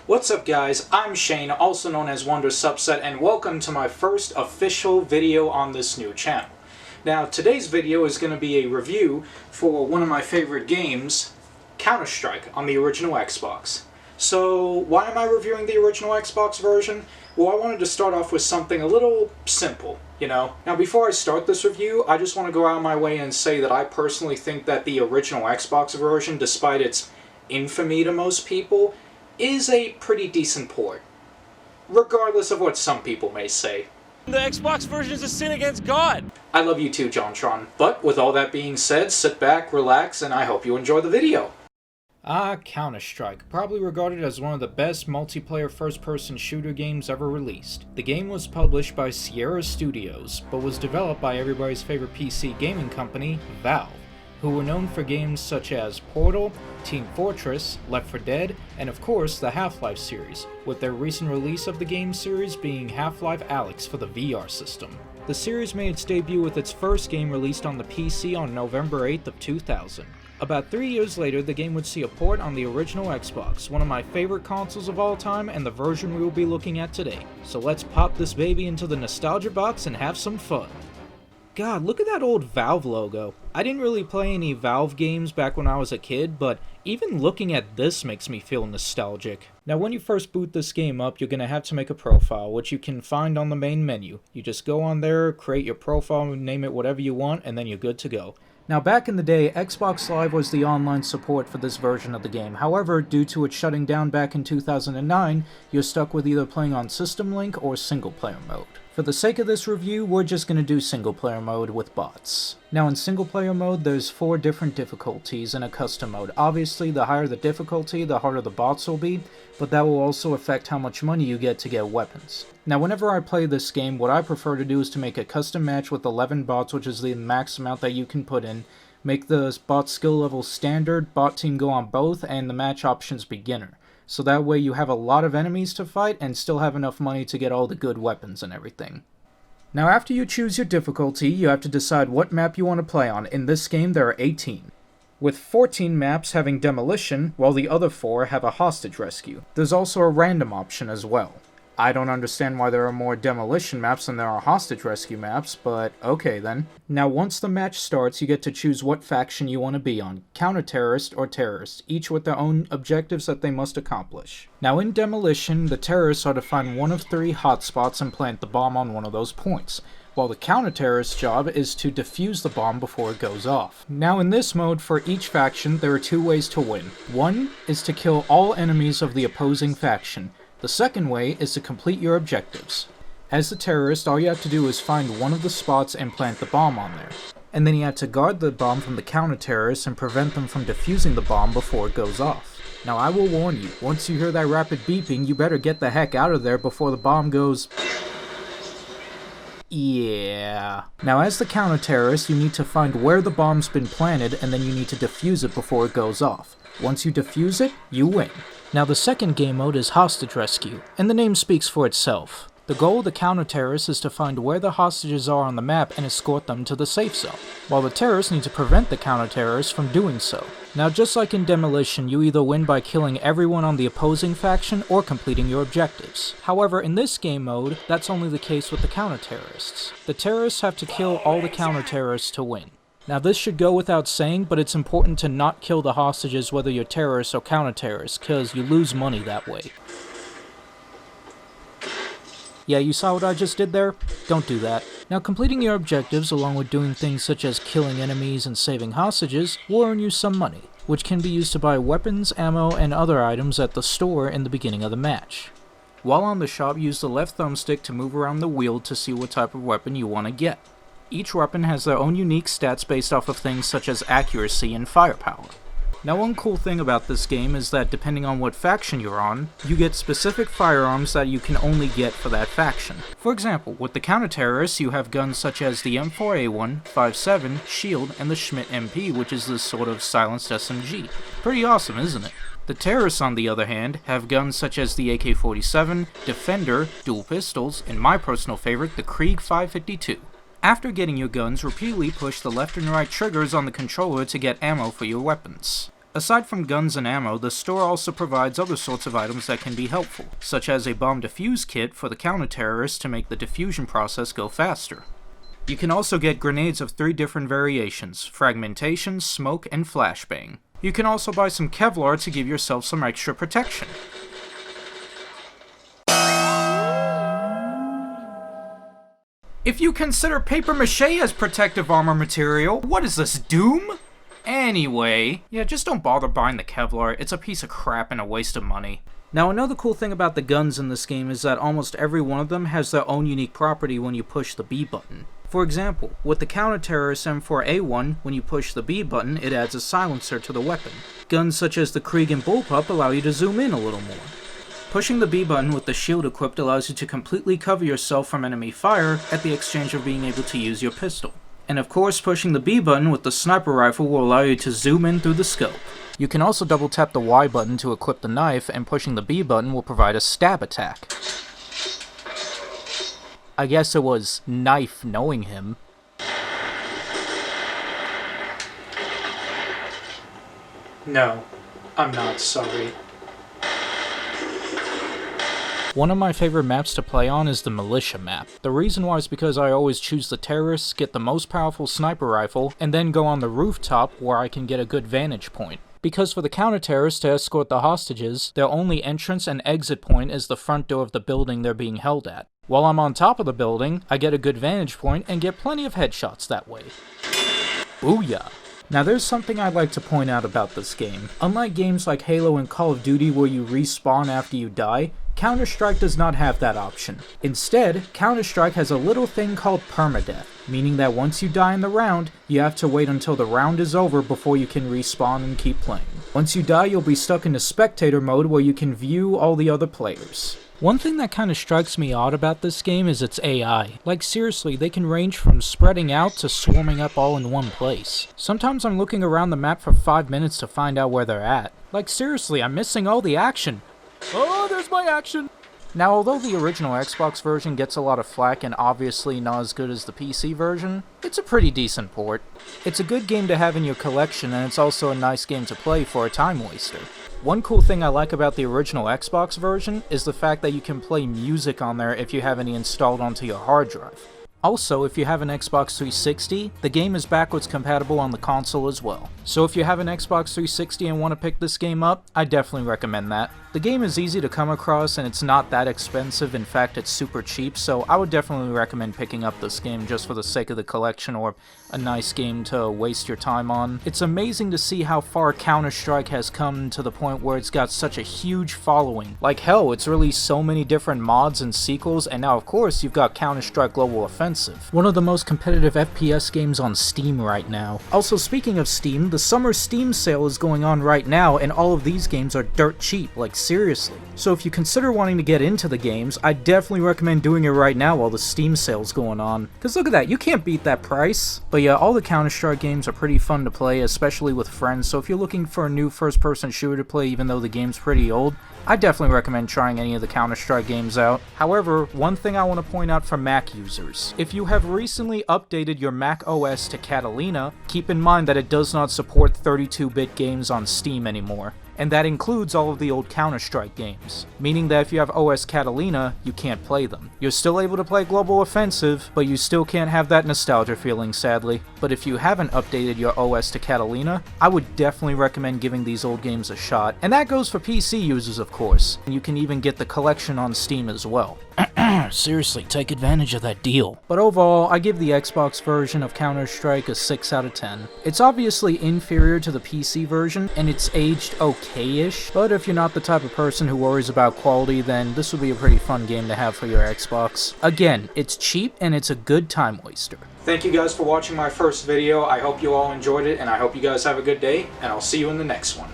What's up guys, I'm Shane, also known as Wonder Subset, and welcome to my first official video on this new channel. Now today's video is going to be a review for one of my favorite games, Counter-Strike, on the original Xbox. So why am I reviewing the original Xbox version? Well, I wanted to start off with something a little simple, you know. Now before I start this review, I just want to go out of my way and say that I personally think that the original Xbox version, despite its infamy to most people, is a pretty decent port, regardless of what some people may say. The Xbox version is a sin against God! I love you too, JonTron. But with all that being said, sit back, relax, and I hope you enjoy the video. Counter-Strike, probably regarded as one of the best multiplayer first-person shooter games ever released. The game was published by Sierra Studios, but was developed by everybody's favorite PC gaming company, Valve, who were known for games such as Portal, Team Fortress, Left 4 Dead, and of course the Half-Life series, with their recent release of the game series being Half-Life Alyx for the VR system. The series made its debut with its first game released on the PC on November 8th of 2000. About 3 years later, the game would see a port on the original Xbox, one of my favorite consoles of all time and the version we will be looking at today. So let's pop this baby into the nostalgia box and have some fun. God, look at that old Valve logo. I didn't really play any Valve games back when I was a kid, but even looking at this makes me feel nostalgic. Now when you first boot this game up, you're going to have to make a profile, which you can find on the main menu. You just go on there, create your profile, name it whatever you want, and then you're good to go. Now back in the day, Xbox Live was the online support for this version of the game. However, due to it shutting down back in 2009, you're stuck with either playing on System Link or single player mode. For the sake of this review, we're just going to do single player mode with bots. Now in single player mode, there's 4 different difficulties in a custom mode. Obviously, the higher the difficulty, the harder the bots will be, but that will also affect how much money you get to get weapons. Now whenever I play this game, what I prefer to do is to make a custom match with 11 bots, which is the max amount that you can put in, make the bot skill level standard, bot team go on both, and the match options beginner. So that way you have a lot of enemies to fight and still have enough money to get all the good weapons and everything. Now after you choose your difficulty, you have to decide what map you want to play on. In this game there are 18. With 14 maps having demolition, while the other 4 have a hostage rescue. There's also a random option as well. I don't understand why there are more demolition maps than there are hostage rescue maps, but okay then. Now once the match starts, you get to choose what faction you want to be on, counter-terrorist or terrorist, each with their own objectives that they must accomplish. Now in demolition, the terrorists are to find one of 3 hotspots and plant the bomb on one of those points, while the counter-terrorist's job is to defuse the bomb before it goes off. Now in this mode, for each faction, there are 2 ways to win. One is to kill all enemies of the opposing faction. The second way is to complete your objectives. As the terrorist, all you have to do is find one of the spots and plant the bomb on there. And then you have to guard the bomb from the counter-terrorists and prevent them from defusing the bomb before it goes off. Now I will warn you, once you hear that rapid beeping, you better get the heck out of there before the bomb goes... Yeah. Now as the counter-terrorist, you need to find where the bomb's been planted and then you need to defuse it before it goes off. Once you defuse it, you win. Now the second game mode is Hostage Rescue, and the name speaks for itself. The goal of the counter-terrorists is to find where the hostages are on the map and escort them to the safe zone, while the terrorists need to prevent the counter-terrorists from doing so. Now just like in Demolition, you either win by killing everyone on the opposing faction or completing your objectives. However, in this game mode, that's only the case with the counter-terrorists. The terrorists have to kill all the counter-terrorists to win. Now this should go without saying, but it's important to not kill the hostages whether you're terrorists or counter-terrorists, cause you lose money that way. Yeah, you saw what I just did there? Don't do that. Now completing your objectives along with doing things such as killing enemies and saving hostages will earn you some money, which can be used to buy weapons, ammo, and other items at the store in the beginning of the match. While on the shop, use the left thumbstick to move around the wheel to see what type of weapon you want to get. Each weapon has their own unique stats based off of things such as accuracy and firepower. Now one cool thing about this game is that depending on what faction you're on, you get specific firearms that you can only get for that faction. For example, with the counter-terrorists you have guns such as the M4A1, 5.7, Shield, and the Schmidt MP, which is this sort of silenced SMG. Pretty awesome, isn't it? The terrorists, on the other hand, have guns such as the AK-47, Defender, dual pistols, and my personal favorite, the Krieg 552. After getting your guns, repeatedly push the left and right triggers on the controller to get ammo for your weapons. Aside from guns and ammo, the store also provides other sorts of items that can be helpful, such as a bomb defuse kit for the counter-terrorists to make the diffusion process go faster. You can also get grenades of 3 different variations: fragmentation, smoke, and flashbang. You can also buy some Kevlar to give yourself some extra protection. If you consider paper mache as protective armor material, what is this, Doom? Anyway, yeah, just don't bother buying the Kevlar, it's a piece of crap and a waste of money. Now, another cool thing about the guns in this game is that almost every one of them has their own unique property when you push the B button. For example, with the counter-terrorist M4A1, when you push the B button, it adds a silencer to the weapon. Guns such as the Krieg and Bullpup allow you to zoom in a little more. Pushing the B button with the shield equipped allows you to completely cover yourself from enemy fire at the exchange of being able to use your pistol. And of course, pushing the B button with the sniper rifle will allow you to zoom in through the scope. You can also double tap the Y button to equip the knife, and pushing the B button will provide a stab attack. I guess it was knife knowing him. No, I'm not sorry. One of my favorite maps to play on is the Militia map. The reason why is because I always choose the terrorists, get the most powerful sniper rifle, and then go on the rooftop where I can get a good vantage point. Because for the counter-terrorists to escort the hostages, their only entrance and exit point is the front door of the building they're being held at. While I'm on top of the building, I get a good vantage point and get plenty of headshots that way. Booyah! Now there's something I'd like to point out about this game. Unlike games like Halo and Call of Duty where you respawn after you die, Counter-Strike does not have that option. Instead, Counter-Strike has a little thing called permadeath, meaning that once you die in the round, you have to wait until the round is over before you can respawn and keep playing. Once you die, you'll be stuck into spectator mode where you can view all the other players. One thing that kinda strikes me odd about this game is its AI. Like seriously, they can range from spreading out to swarming up all in one place. Sometimes I'm looking around the map for 5 minutes to find out where they're at. Like seriously, I'm missing all the action. Oh, there's my action! Now, although the original Xbox version gets a lot of flack and obviously not as good as the PC version, it's a pretty decent port. It's a good game to have in your collection, and it's also a nice game to play for a time waster. One cool thing I like about the original Xbox version is the fact that you can play music on there if you have any installed onto your hard drive. Also, if you have an Xbox 360, the game is backwards compatible on the console as well. So if you have an Xbox 360 and want to pick this game up, I definitely recommend that. The game is easy to come across and it's not that expensive, in fact it's super cheap, so I would definitely recommend picking up this game just for the sake of the collection or a nice game to waste your time on. It's amazing to see how far Counter-Strike has come to the point where it's got such a huge following. Like hell, it's released so many different mods and sequels, and now of course you've got Counter-Strike Global Offensive, one of the most competitive FPS games on Steam right now. Also, speaking of Steam, the summer Steam sale is going on right now, and all of these games are dirt cheap, like seriously. So if you consider wanting to get into the games, I definitely recommend doing it right now while the Steam sale's going on. Cause look at that, you can't beat that price. But yeah, all the Counter-Strike games are pretty fun to play, especially with friends, so if you're looking for a new first-person shooter to play even though the game's pretty old, I definitely recommend trying any of the Counter-Strike games out. However, one thing I want to point out for Mac users. If you have recently updated your Mac OS to Catalina, keep in mind that it does not support 32-bit games on Steam anymore. And that includes all of the old Counter-Strike games, meaning that if you have OS Catalina, you can't play them. You're still able to play Global Offensive, but you still can't have that nostalgia feeling, sadly. But if you haven't updated your OS to Catalina, I would definitely recommend giving these old games a shot. And that goes for PC users, of course, and you can even get the collection on Steam as well. Seriously, take advantage of that deal. But overall, I give the Xbox version of Counter-Strike a 6 out of 10. It's obviously inferior to the PC version, and it's aged okay-ish, but if you're not the type of person who worries about quality, then this would be a pretty fun game to have for your Xbox. Again, it's cheap, and it's a good time waster. Thank you guys for watching my first video. I hope you all enjoyed it, and I hope you guys have a good day, and I'll see you in the next one.